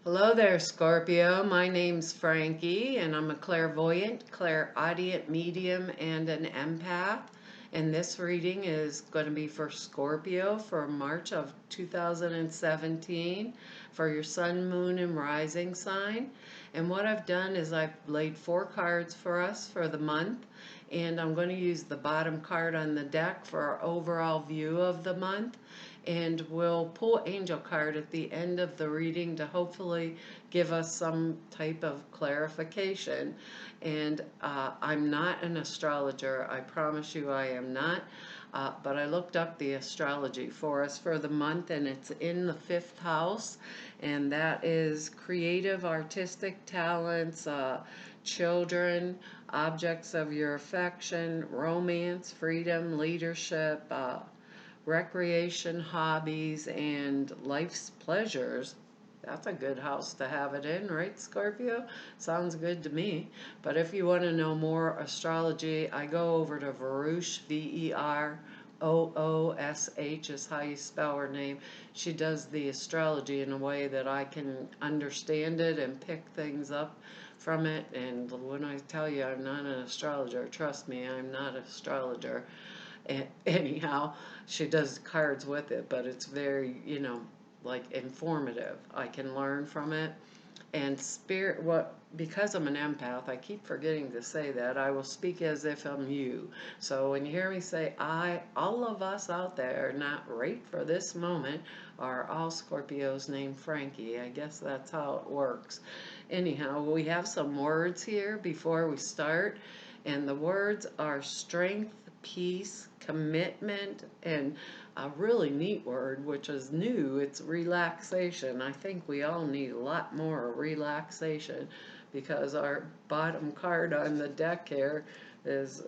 Hello there, Scorpio. My name's Frankie, and I'm a clairvoyant, clairaudient medium, and an empath. And this reading is going to be for Scorpio for March of 2017 for your sun, moon, and rising sign. And what I've done is I've laid 4 cards for us for the month, and I'm going to use the bottom card on the deck for our overall view of the month. And we'll pull angel card at the end of the reading to hopefully give us some type of clarification. And I'm not an astrologer, I promise you I am not. But I looked up the astrology for us for the month, and it's in the 5th house, and that is creative, artistic talents, children, objects of your affection, romance, freedom, leadership, recreation, hobbies, and life's pleasures. That's a good house to have it in, right, Scorpio? Sounds good to me. But if you want to know more astrology, I go over to Veroush, Veroosh is how you spell her name. She does the astrology in a way that I can understand it and pick things up from it. And when I tell you I'm not an astrologer, trust me, I'm not an astrologer. Anyhow, she does cards with it, but it's very, like informative. I can learn from it. And spirit, because I'm an empath, I keep forgetting to say that. I will speak as if I'm you. So when you hear me say I, all of us out there, not right for this moment, are all Scorpios named Frankie. I guess that's how it works. Anyhow, we have some words here before we start, and the words are strength, peace, commitment, and a really neat word, which is new, it's relaxation. I think we all need a lot more relaxation because our bottom card on the deck here is,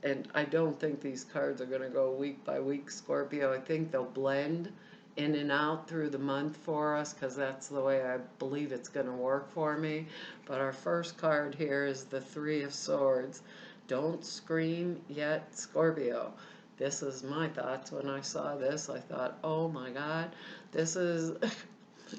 and I don't think these cards are going to go week by week, Scorpio. I think they'll blend in and out through the month for us because that's the way I believe it's going to work for me. But our first card here is the Three of Swords. Don't scream yet, Scorpio. This is my thoughts when I saw this. I thought, oh my God, this is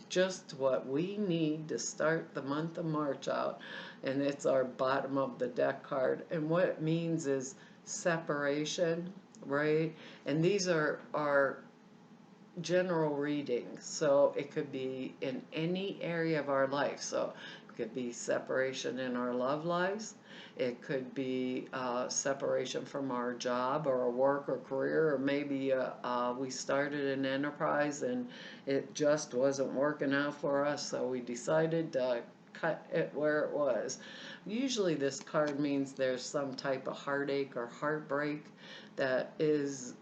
just what we need to start the month of March out. And it's our bottom of the deck card. And what it means is separation, right? And these are our general readings. So it could be in any area of our life. So it could be separation in our love lives. It could be separation from our job or a work or career, or maybe we started an enterprise and it just wasn't working out for us, so we decided to cut it where it was. Usually this card means there's some type of heartache or heartbreak that is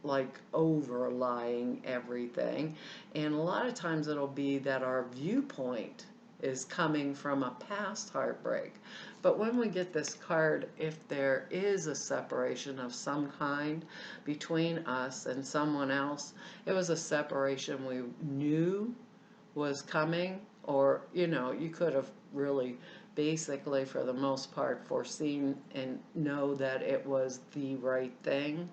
like overlying everything. And a lot of times it'll be that our viewpoint is coming from a past heartbreak. But when we get this card, if there is a separation of some kind between us and someone else, it was a separation we knew was coming, or you could have really basically for the most part foreseen and know that it was the right thing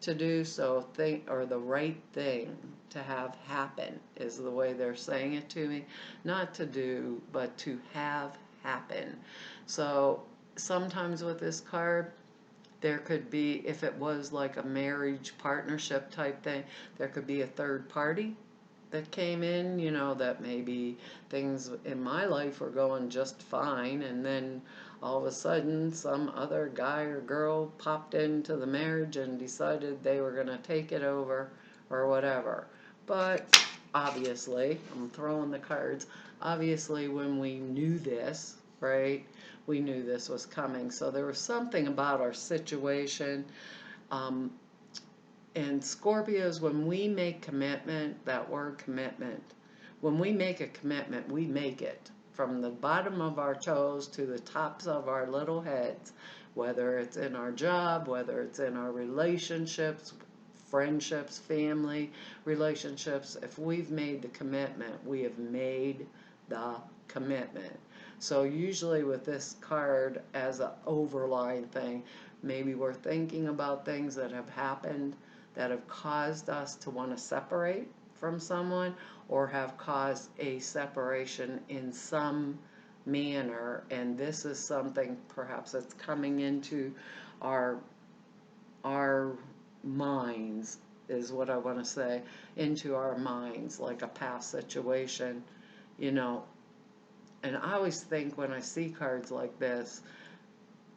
to do. So or the right thing to have happen is the way they're saying it to me. Not to do, but to have happen. So sometimes with this card, there could be, if it was like a marriage partnership type thing, there could be a third party that came in, that maybe things in my life were going just fine, and then all of a sudden some other guy or girl popped into the marriage and decided they were going to take it over or whatever. But obviously, I'm throwing the cards, obviously when we knew this, right, we knew this was coming. So there was something about our situation. Um, and Scorpios, when we make commitment, that word commitment, when we make a commitment, we make it from the bottom of our toes to the tops of our little heads, whether it's in our job, whether it's in our relationships, friendships, family relationships. If we've made the commitment, we have made the commitment. So usually with this card as an overlying thing, maybe we're thinking about things that have happened that have caused us to want to separate from someone or have caused a separation in some manner, and this is something perhaps that's coming into our our minds, is what I want to say, into our minds, like a past situation, you know. And I always think when I see cards like this,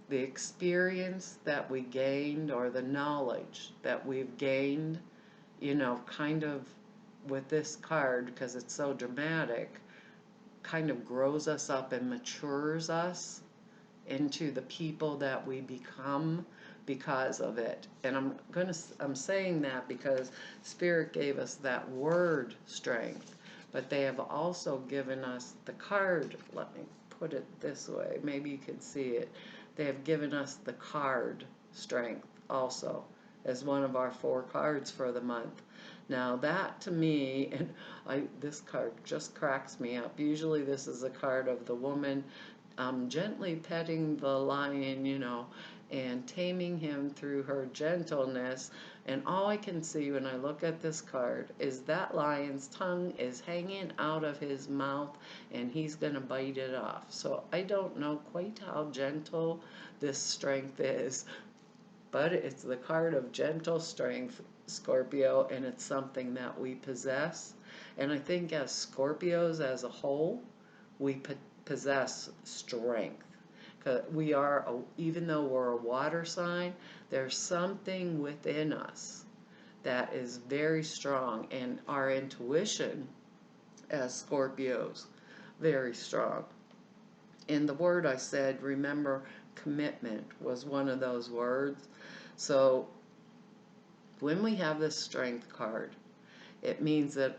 the experience that we gained or the knowledge that we've gained, you know, kind of with this card, because it's so dramatic, kind of grows us up and matures us into the people that we become because of it. And I'm saying that because Spirit gave us that word strength, but they have also given us the card. Let me put it this way, maybe you can see it. They have given us the card strength also as one of our 4 cards for the month. Now that to me, and this card just cracks me up. Usually this is a card of the woman gently petting the lion, you know, and taming him through her gentleness. And all I can see when I look at this card is that lion's tongue is hanging out of his mouth and he's going to bite it off. So I don't know quite how gentle this strength is, but it's the card of gentle strength, Scorpio, and it's something that we possess. And I think as Scorpios as a whole, we possess strength. We are, even though we're a water sign, there's something within us that is very strong, and our intuition as Scorpios, very strong. And the word I said, remember, commitment was one of those words. So when we have this strength card, it means that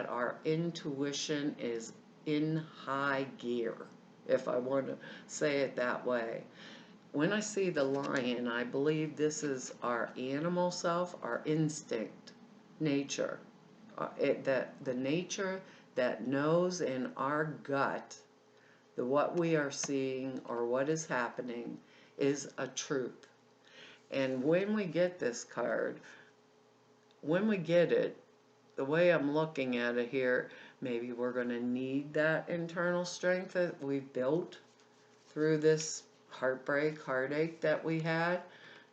our intuition is in high gear, if I want to say it that way. When I see the lion, I believe this is our animal self, our instinct, nature. The nature that knows in our gut that what we are seeing or what is happening is a truth. And when we get this card, when we get it, the way I'm looking at it here, maybe we're going to need that internal strength that we've built through this heartbreak, heartache that we had.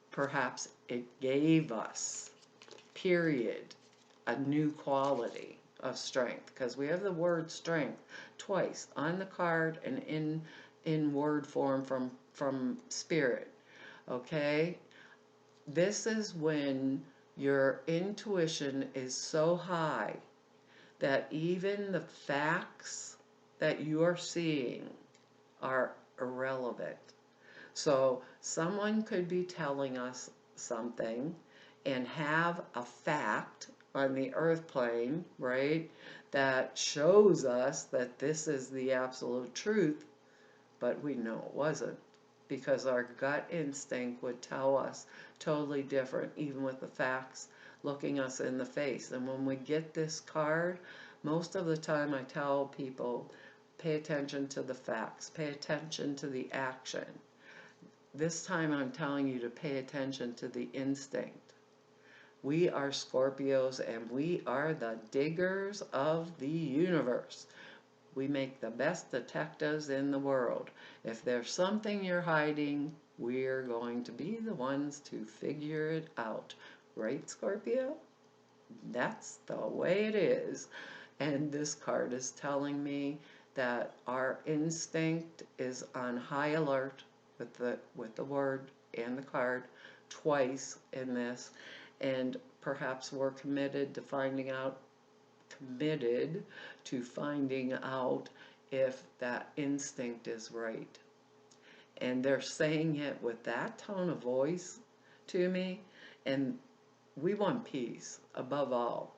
Perhaps it gave us, period, a new quality of strength, because we have the word strength twice on the card and in word form from Spirit. Okay, this is when your intuition is so high that even the facts that you are seeing are irrelevant. So someone could be telling us something and have a fact on the earth plane, right, that shows us that this is the absolute truth, but we know it wasn't, because our gut instinct would tell us totally different, even with the facts looking us in the face. And when we get this card, most of the time I tell people, pay attention to the facts, pay attention to the action. This time I'm telling you to pay attention to the instinct. We are Scorpios, and we are the diggers of the universe. We make the best detectives in the world. If there's something you're hiding, we're going to be the ones to figure it out. Right, Scorpio? That's the way it is. And this card is telling me that our instinct is on high alert with the word and the card twice in this, and perhaps we're committed to finding out if that instinct is right. And they're saying it with that tone of voice to me, and we want peace above all.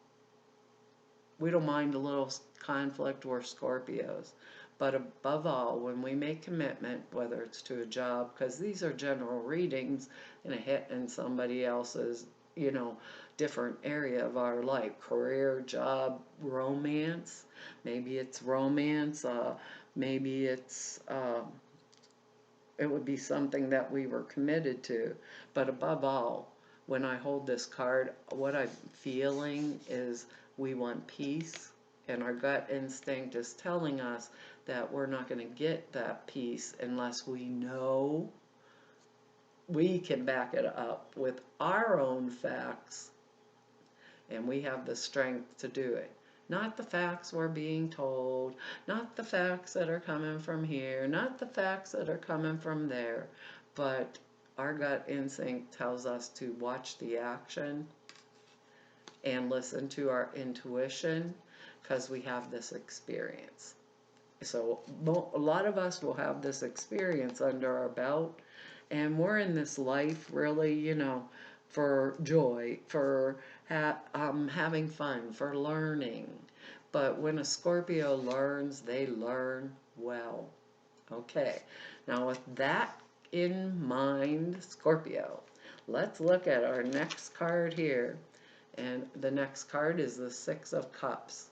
We don't mind a little conflict, we're Scorpios. But above all, when we make commitment, whether it's to a job, because these are general readings and a hit in somebody else's, different area of our life, career, job, romance. Maybe it's romance, maybe it's, it would be something that we were committed to. But above all, when I hold this card, what I'm feeling is we want peace, and our gut instinct is telling us that we're not going to get that peace unless we know we can back it up with our own facts, and we have the strength to do it. Not the facts we're being told, not the facts that are coming from here, not the facts that are coming from there, but our gut instinct tells us to watch the action and listen to our intuition because we have this experience. So a lot of us will have this experience under our belt, and we're in this life really, for joy, for having fun, for learning. But when a Scorpio learns, they learn well. Okay, now with that in mind, Scorpio, let's look at our next card here. And the next card is the Six of Cups.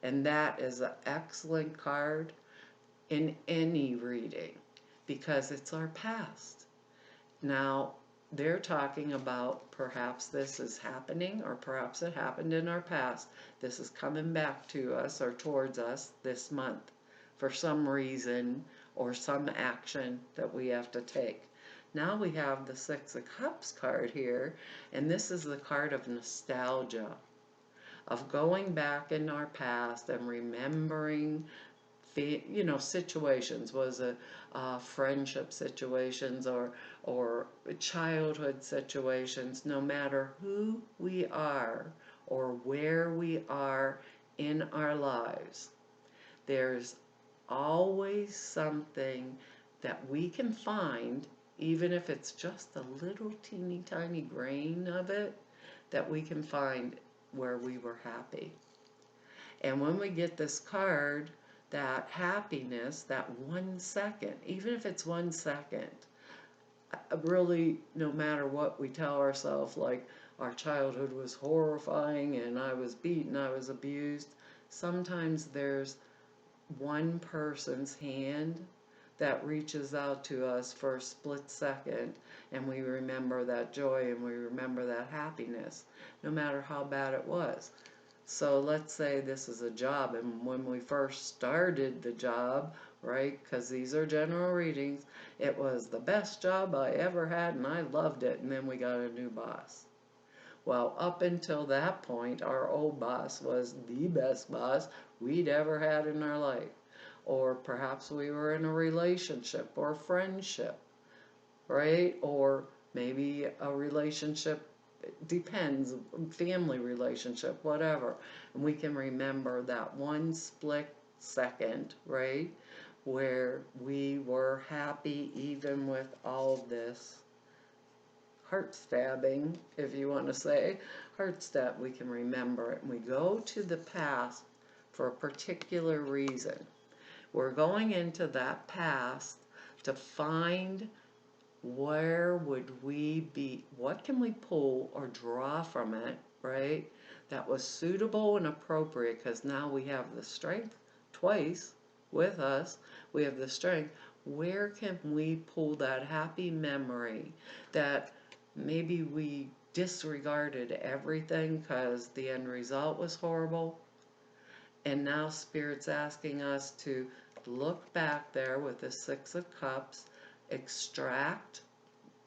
And that is an excellent card in any reading because it's our past. Now, they're talking about perhaps this is happening or perhaps it happened in our past. This is coming back to us or towards us this month for some reason or some action that we have to take. Now we have the Six of Cups card here, and this is the card of nostalgia, of going back in our past and remembering situations, was it friendship situations or childhood situations. No matter who we are or where we are in our lives, there's always something that we can find, even if it's just a little teeny tiny grain of it, that we can find where we were happy. And when we get this card, that happiness, that 1 second, even if it's 1 second, really, no matter what we tell ourselves, like our childhood was horrifying and I was beaten, I was abused, sometimes there's one person's hand that reaches out to us for a split second, and we remember that joy and we remember that happiness, no matter how bad it was. So let's say this is a job, and when we first started the job, right, because these are general readings, it was the best job I ever had and I loved it, and then we got a new boss. Well, up until that point, our old boss was the best boss we'd ever had in our life. Or perhaps we were in a relationship or friendship, right? Or maybe a relationship, depends, family relationship, whatever. And we can remember that one split second, right, where we were happy even with all this heart stabbing, if you want to say, heart stab. We can remember it. And we go to the past for a particular reason. We're going into that past to find where would we be, what can we pull or draw from it, right, that was suitable and appropriate, because now we have the strength twice with us. We have the strength. Where can we pull that happy memory that maybe we disregarded everything because the end result was horrible, and now Spirit's asking us to look back there with the Six of Cups, extract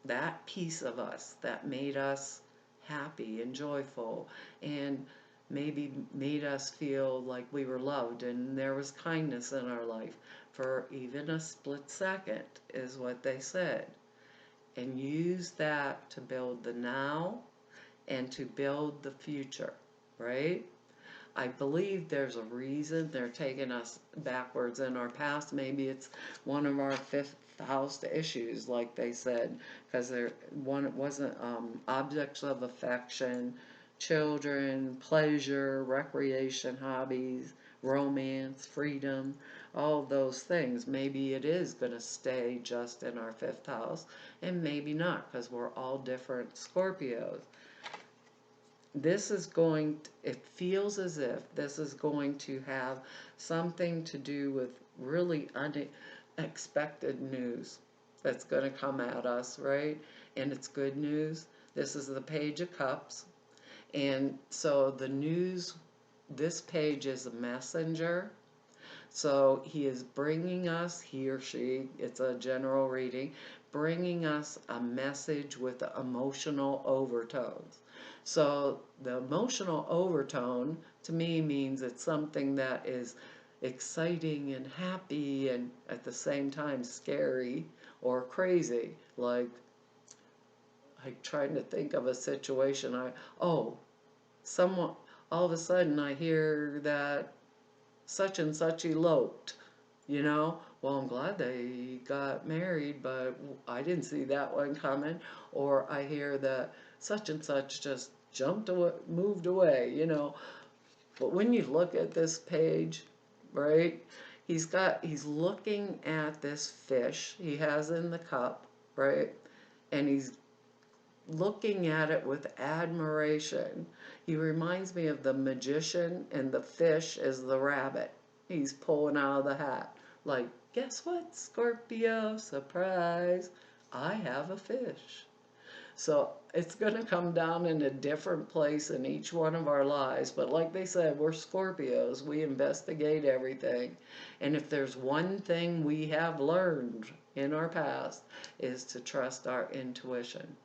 that piece of us that made us happy and joyful and maybe made us feel like we were loved and there was kindness in our life for even a split second, is what they said. And use that to build the now and to build the future, right? I believe there's a reason they're taking us backwards in our past. Maybe it's one of our fifth house issues, like they said, because it wasn't objects of affection, children, pleasure, recreation, hobbies, romance, freedom, all of those things. Maybe it is going to stay just in our fifth house, and maybe not, because we're all different Scorpios. This is it feels as if this is going to have something to do with really unexpected news that's going to come at us, right? And it's good news. This is the Page of Cups. And so the news, this page is a messenger. So he is bringing us, he or she, it's a general reading, bringing us a message with emotional overtones. So the emotional overtone to me means it's something that is exciting and happy and at the same time scary or crazy. Like trying to think of a situation. Someone, all of a sudden I hear that such and such eloped, you know? Well, I'm glad they got married, but I didn't see that one coming. Or I hear that such and such just jumped away, moved away, you know? But when you look at this page, right, he's looking at this fish he has in the cup, right? And he's looking at it with admiration. He reminds me of the magician, and the fish is the rabbit. He's pulling out of the hat. Like, guess what, Scorpio? Surprise! I have a fish. So it's going to come down in a different place in each one of our lives. But like they said, we're Scorpios. We investigate everything. And if there's one thing we have learned in our past, is to trust our intuition.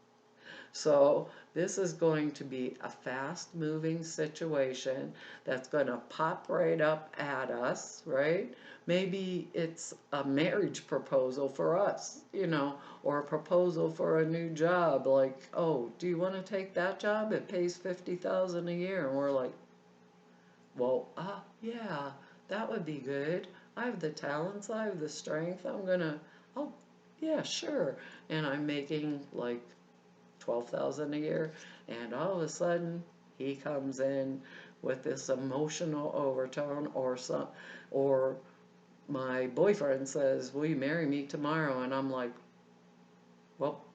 So this is going to be a fast moving situation that's going to pop right up at us, right? Maybe it's a marriage proposal for us, you know, or a proposal for a new job. Like, oh, do you want to take that job? It pays 50,000 a year. And we're like, well, yeah, that would be good. I have the talents, I have the strength. Oh, yeah, sure. And I'm making like 12,000 a year, and all of a sudden he comes in with this emotional overtone, or my boyfriend says, will you marry me tomorrow? And I'm like, well,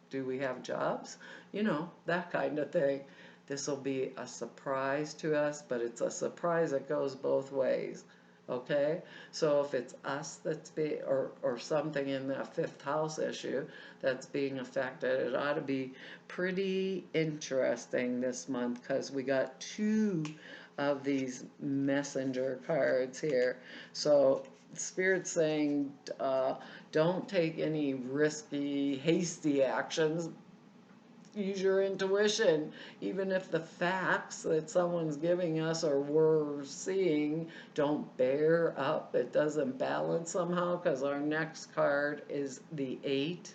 do we have jobs? You know, that kind of thing. This will be a surprise to us, but it's a surprise that goes both ways. Okay? So if it's us that's or something in that fifth house issue that's being affected, it ought to be pretty interesting this month, because we got two of these messenger cards here. So Spirit's saying, don't take any risky, hasty actions. Use your intuition, even if the facts that someone's giving us or we're seeing don't bear up, it doesn't balance somehow, because our next card is the Eight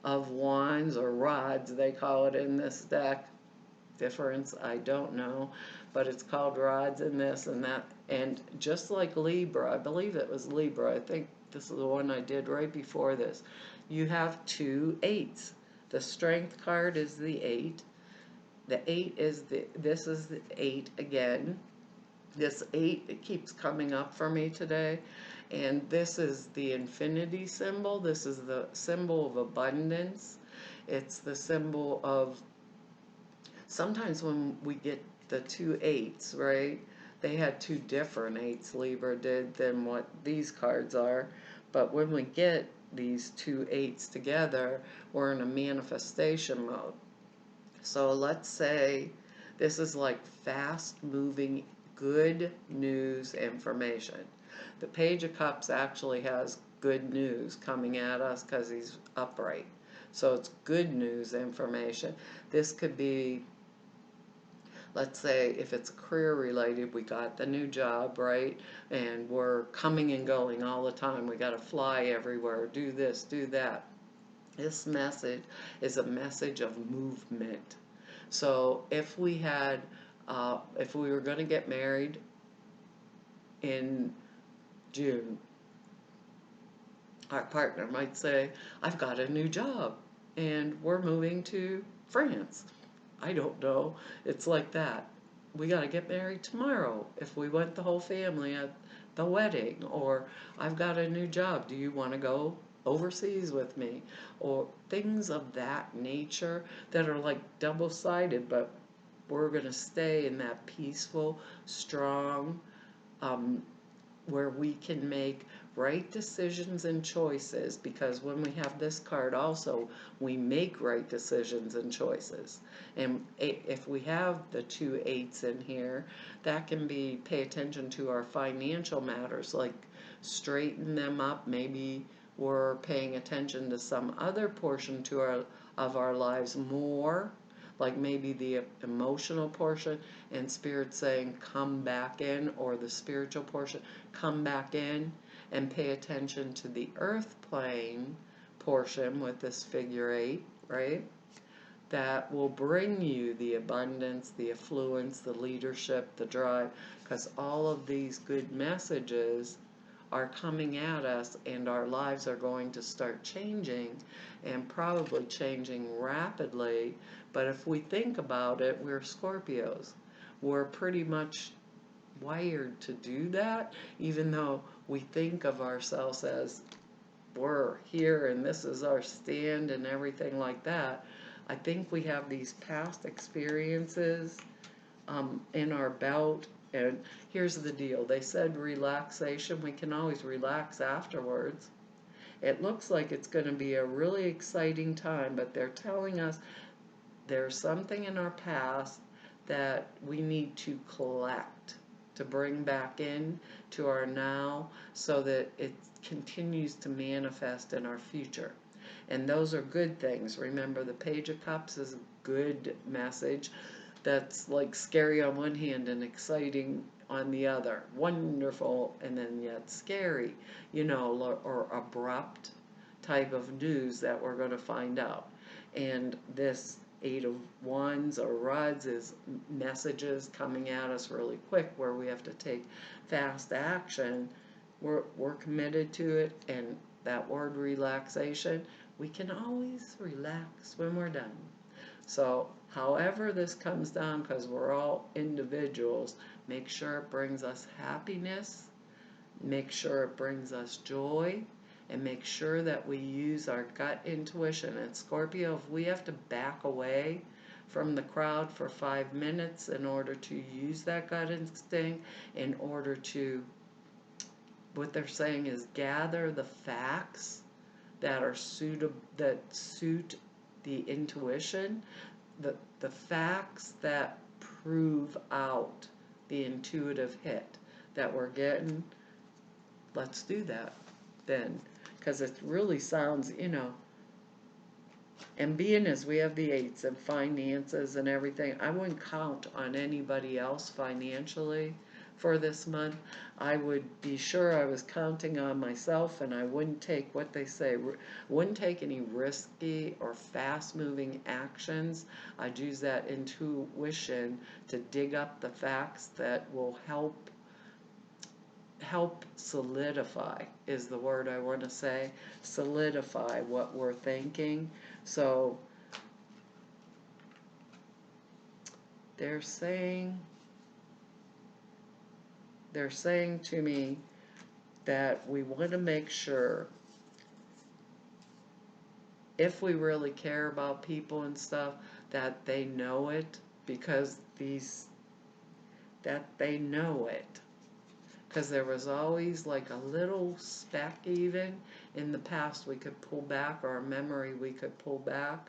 of Wands, or rods they call it in this deck. Difference, I don't know, but it's called rods in this and that. And just like Libra, I believe it was Libra, I think this is the one I did right before this, you have two eights. The strength card is the Eight. The Eight is this is the Eight again. This Eight, it keeps coming up for me today. And this is the infinity symbol. This is the symbol of abundance. It's the symbol of, sometimes when we get the two eights, right? They had two different eights, Libra did, than what these cards are. But when we get these two eights together, we're in a manifestation mode. So let's say this is like fast moving, good news information. The Page of Cups actually has good news coming at us because he's upright. So it's good news information. This could be, let's say if it's career related, we got the new job, right? And we're coming and going all the time. We got to fly everywhere, do this, do that. This message is a message of movement. So if we were going to get married in June, our partner might say, I've got a new job and we're moving to France. I don't know. It's like that. We got to get married tomorrow if we went the whole family at the wedding. Or I've got a new job. Do you want to go overseas with me? Or things of that nature that are like double-sided, but we're going to stay in that peaceful, strong, where we can make right decisions and choices, because when we have this card also, we make right decisions and choices. And if we have the 2 8s in here, that can be pay attention to our financial matters, like straighten them up. Maybe we're paying attention to some other portion to our lives more, like maybe the emotional portion, and spirit saying come back in, or the spiritual portion come back in, and pay attention to the earth plane portion with this figure 8, right? That will bring you the abundance, the affluence, the leadership, the drive, because all of these good messages are coming at us, and our lives are going to start changing, and probably changing rapidly. But if we think about it, we're Scorpios. We're pretty much wired to do that, even though we think of ourselves as we're here and this is our stand and everything like that. I think we have these past experiences in our belt. And here's the deal. They said relaxation. We can always relax afterwards. It looks like it's going to be a really exciting time, but they're telling us there's something in our past that we need to collect, to bring back in to our now, so that it continues to manifest in our future. And those are good things. Remember, the Page of Cups is a good message that's like scary on one hand and exciting on the other. Wonderful and then yet scary, or abrupt type of news that we're going to find out. And this 8 of Wands or Rods is messages coming at us really quick where we have to take fast action. We're committed to it, and that word relaxation, we can always relax when we're done. So however this comes down, because we're all individuals, make sure it brings us happiness, make sure it brings us joy, and make sure that we use our gut intuition. And Scorpio, if we have to back away from the crowd for 5 minutes in order to use that gut instinct, in order to, what they're saying is, gather the facts that are that suit the intuition, the facts that prove out the intuitive hit that we're getting. Let's do that then, because it really sounds, and being as we have the 8s and finances and everything, I wouldn't count on anybody else financially for this month. I would be sure I was counting on myself, and I wouldn't take, what they say, wouldn't take any risky or fast-moving actions. I'd use that intuition to dig up the facts that will help solidify is the word I want to say, solidify what we're thinking. So they're saying to me that we want to make sure, if we really care about people and stuff, that they know it, because that they know it. Because there was always like a little speck, even in the past, we could pull back, or a memory we could pull back,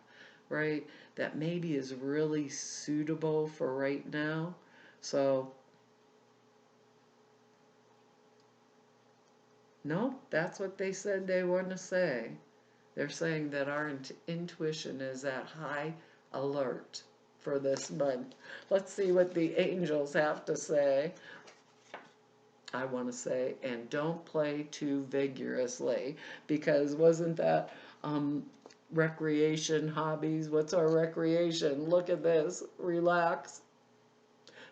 right? That maybe is really suitable for right now. So, no, that's what they said they want to say. They're saying that our intuition is at high alert for this month. Let's see what the angels have to say. I want to say, and don't play too vigorously, because wasn't that recreation, hobbies? What's our recreation? Look at this. Relax.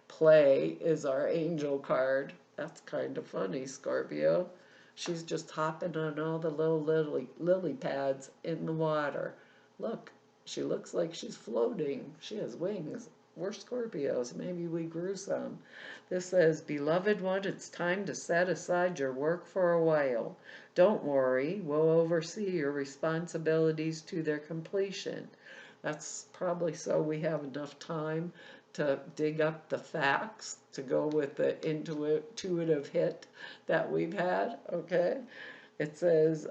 Play is our angel card. That's kind of funny, Scorpio. She's just hopping on all the little lily pads in the water. Look, she looks like she's floating. She has wings. We're Scorpios. Maybe we grew some. This says, Beloved one, it's time to set aside your work for a while. Don't worry. We'll oversee your responsibilities to their completion. That's probably so we have enough time to dig up the facts to go with the intuitive hit that we've had, okay? It says,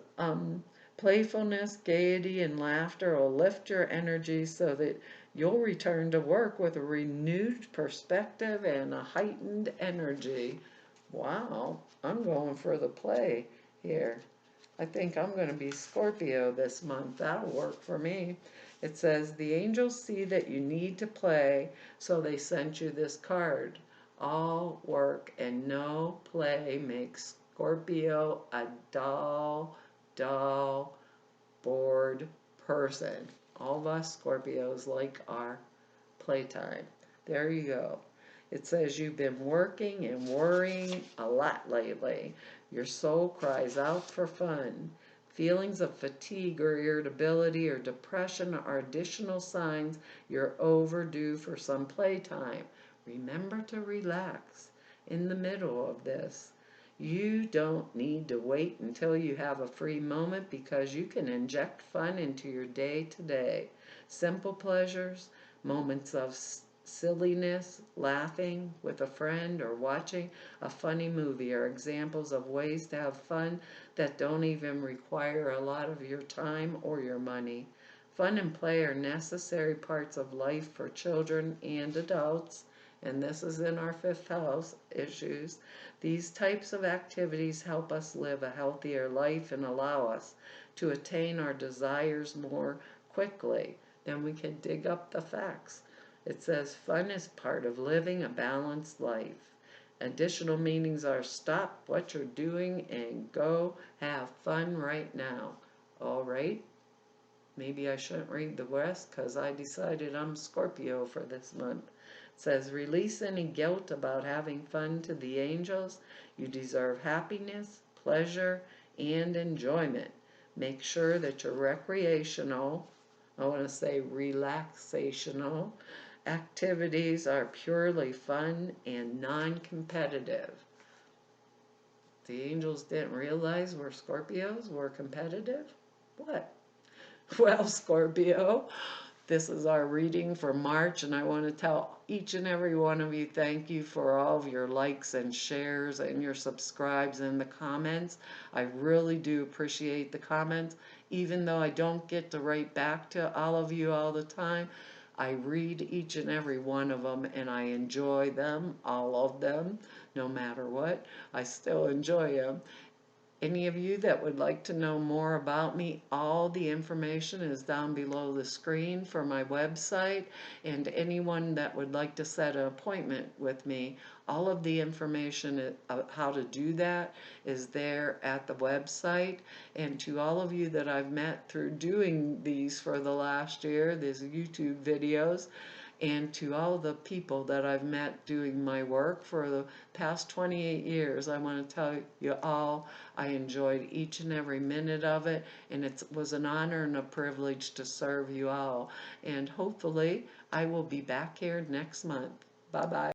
playfulness, gaiety, and laughter will lift your energy so that you'll return to work with a renewed perspective and a heightened energy. Wow, I'm going for the play here. I think I'm going to be Scorpio this month. That'll work for me. It says, the angels see that you need to play, so they sent you this card. All work and no play makes Scorpio a dull, bored person. All of us Scorpios like our playtime. There you go. It says you've been working and worrying a lot lately. Your soul cries out for fun. Feelings of fatigue or irritability or depression are additional signs you're overdue for some playtime. Remember to relax in the middle of this. You don't need to wait until you have a free moment because you can inject fun into your day to day. Simple pleasures, moments of silliness, laughing with a friend, or watching a funny movie are examples of ways to have fun that don't even require a lot of your time or your money. Fun and play are necessary parts of life for children and adults, and this is in our fifth house issues. These types of activities help us live a healthier life and allow us to attain our desires more quickly. Then we can dig up the facts. It says fun is part of living a balanced life. Additional meanings are stop what you're doing and go have fun right now. All right? Maybe I shouldn't read the rest because I decided I'm Scorpio for this month. It says release any guilt about having fun to the angels. You deserve happiness, pleasure, and enjoyment. Make sure that your recreational, I want to say relaxational, activities are purely fun and non-competitive. The angels didn't realize we're Scorpios, we're competitive? What? Well, Scorpio, this is our reading for March, and I want to tell each and every one of you thank you for all of your likes and shares and your subscribes and the comments. I really do appreciate the comments, even though I don't get to write back to all of you all the time. I read each and every one of them, and I enjoy them, all of them, no matter what. I still enjoy them. Any of you that would like to know more about me, all the information is down below the screen for my website, and anyone that would like to set an appointment with me, all of the information how to do that is there at the website. And to all of you that I've met through doing these for the last year, these YouTube videos, and to all the people that I've met doing my work for the past 28 years, I want to tell you all I enjoyed each and every minute of it, and it was an honor and a privilege to serve you all. And hopefully I will be back here next month. Bye-bye.